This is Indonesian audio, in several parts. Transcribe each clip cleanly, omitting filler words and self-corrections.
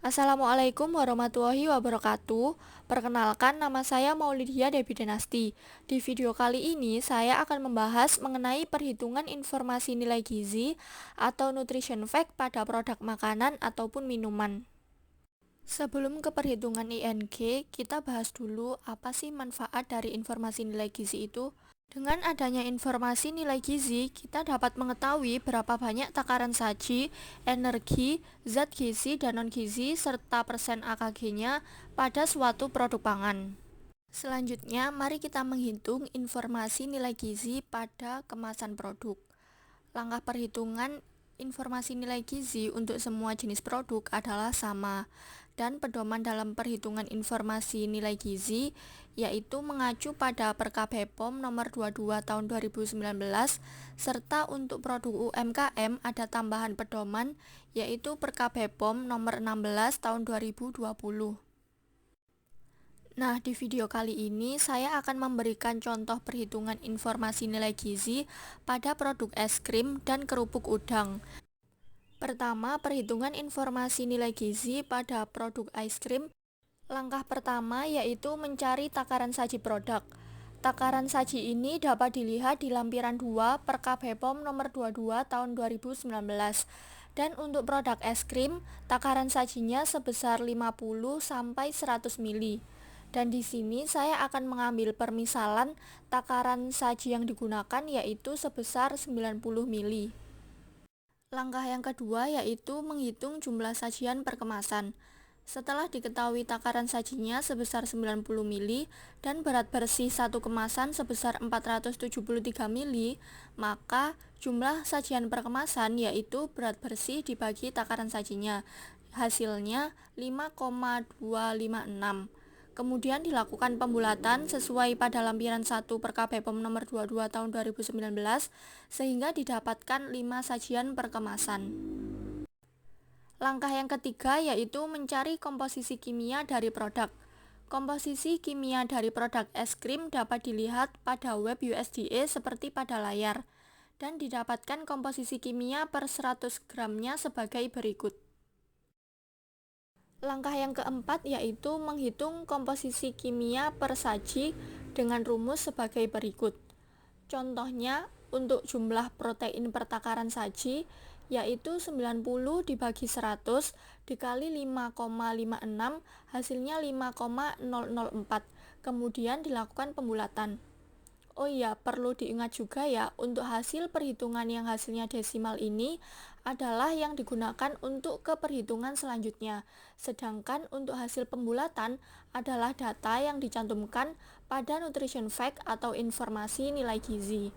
Assalamualaikum warahmatullahi wabarakatuh. Perkenalkan, nama saya Maulidia Debi Denasti. Di video kali ini, saya akan membahas mengenai perhitungan informasi nilai gizi atau nutrition fact pada produk makanan ataupun minuman. Sebelum ke perhitungan ING, kita bahas dulu apa sih manfaat dari informasi nilai gizi itu. Dengan adanya informasi nilai gizi, kita dapat mengetahui berapa banyak takaran saji, energi, zat gizi, dan non-gizi, serta persen AKG-nya pada suatu produk pangan. Selanjutnya, mari kita menghitung informasi nilai gizi pada kemasan produk. Langkah perhitungan informasi nilai gizi untuk semua jenis produk adalah sama, dan pedoman dalam perhitungan informasi nilai gizi yaitu mengacu pada Perkap BPOM nomor 22 tahun 2019, serta untuk produk UMKM ada tambahan pedoman yaitu Perkap BPOM nomor 16 tahun 2020. Nah, di video kali ini saya akan memberikan contoh perhitungan informasi nilai gizi pada produk es krim dan kerupuk udang. Pertama, perhitungan informasi nilai gizi pada produk es krim. Langkah pertama yaitu mencari takaran saji produk. Takaran saji ini dapat dilihat di lampiran 2 Perkap BPOM nomor 22 tahun 2019. Dan untuk produk es krim, takaran sajinya sebesar 50 sampai 100 ml. Dan di sini saya akan mengambil permisalan takaran saji yang digunakan yaitu sebesar 90 ml. Langkah yang kedua yaitu menghitung jumlah sajian per kemasan. Setelah diketahui takaran sajinya sebesar 90 ml dan berat bersih satu kemasan sebesar 473 ml, maka jumlah sajian per kemasan yaitu berat bersih dibagi takaran sajinya. Hasilnya 5,256. Kemudian dilakukan pembulatan sesuai pada lampiran 1 Perkap BPOM nomor 22 tahun 2019 sehingga didapatkan 5 sajian per kemasan. Langkah yang ketiga yaitu mencari komposisi kimia dari produk. Komposisi kimia dari produk es krim dapat dilihat pada web USDA seperti pada layar, dan didapatkan komposisi kimia per 100 gramnya sebagai berikut. Langkah yang keempat yaitu menghitung komposisi kimia per saji dengan rumus sebagai berikut. Contohnya, untuk jumlah protein per takaran saji yaitu 90 dibagi 100 dikali 5,56 hasilnya 5,004. Kemudian dilakukan pembulatan. Oh iya, perlu diingat juga ya, untuk hasil perhitungan yang hasilnya desimal ini adalah yang digunakan untuk ke perhitungan selanjutnya. Sedangkan untuk hasil pembulatan adalah data yang dicantumkan pada nutrition fact atau informasi nilai gizi.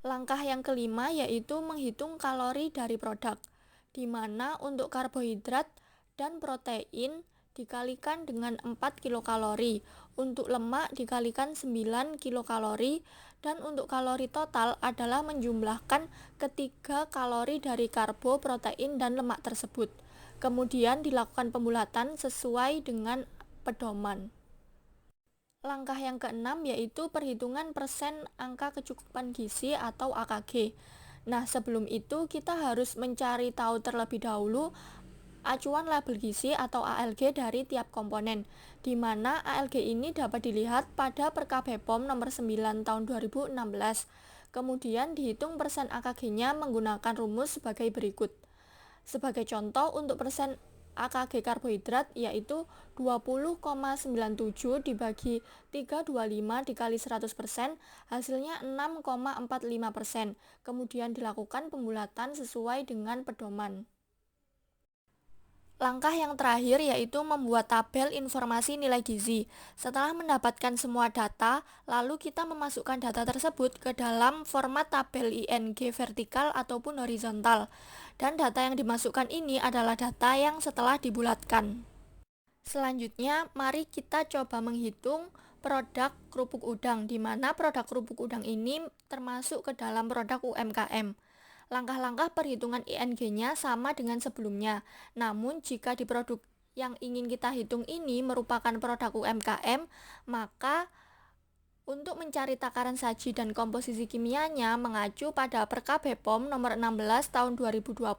Langkah yang kelima yaitu menghitung kalori dari produk, di mana untuk karbohidrat dan protein dikalikan dengan 4 kilokalori, untuk lemak dikalikan 9 kilokalori, dan untuk kalori total adalah menjumlahkan ketiga kalori dari karbo, protein, dan lemak tersebut. Kemudian dilakukan pembulatan sesuai dengan pedoman. Langkah yang keenam yaitu perhitungan persen angka kecukupan gizi atau AKG. Nah, sebelum itu kita harus mencari tahu terlebih dahulu acuan label gizi atau ALG dari tiap komponen, di mana ALG ini dapat dilihat pada Perkap BPOM nomor 9 tahun 2016. Kemudian dihitung persen AKG-nya menggunakan rumus sebagai berikut. Sebagai contoh, untuk persen AKG karbohidrat yaitu 20,97 dibagi 325 dikali 100%, hasilnya 6,45%. Kemudian dilakukan pembulatan sesuai dengan pedoman. Langkah yang terakhir yaitu membuat tabel informasi nilai gizi. Setelah mendapatkan semua data, lalu kita memasukkan data tersebut ke dalam format tabel ING vertikal ataupun horizontal. Dan data yang dimasukkan ini adalah data yang setelah dibulatkan. Selanjutnya, mari kita coba menghitung produk kerupuk udang, di mana produk kerupuk udang ini termasuk ke dalam produk UMKM. Langkah-langkah perhitungan ING-nya sama dengan sebelumnya. Namun jika di produk yang ingin kita hitung ini merupakan produk UMKM, maka untuk mencari takaran saji dan komposisi kimianya mengacu pada Perkap BPOM nomor 16 tahun 2020.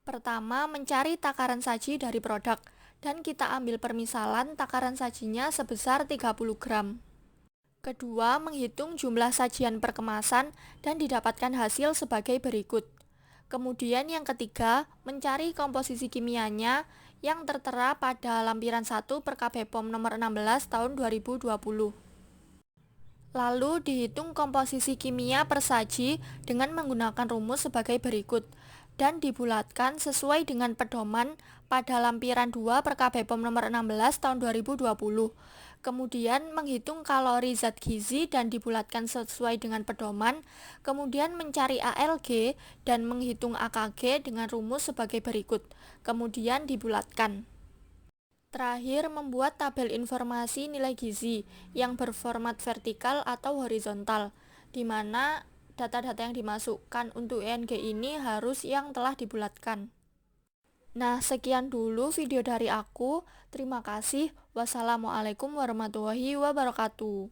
Pertama, mencari takaran saji dari produk, dan kita ambil permisalan takaran sajinya sebesar 30 gram. Kedua, menghitung jumlah sajian per kemasan dan didapatkan hasil sebagai berikut. Kemudian yang ketiga, mencari komposisi kimianya yang tertera pada lampiran 1 per KB POM nomor 16 tahun 2020. Lalu dihitung komposisi kimia per saji dengan menggunakan rumus sebagai berikut dan dibulatkan sesuai dengan pedoman pada lampiran 2 per KB POM nomor 16 tahun 2020. Kemudian menghitung kalori zat gizi dan dibulatkan sesuai dengan pedoman, kemudian mencari ALG dan menghitung AKG dengan rumus sebagai berikut, kemudian dibulatkan. Terakhir, membuat tabel informasi nilai gizi yang berformat vertikal atau horizontal, di mana data-data yang dimasukkan untuk ENG ini harus yang telah dibulatkan. Nah, sekian dulu video dari aku. Terima kasih. Wassalamualaikum warahmatullahi wabarakatuh.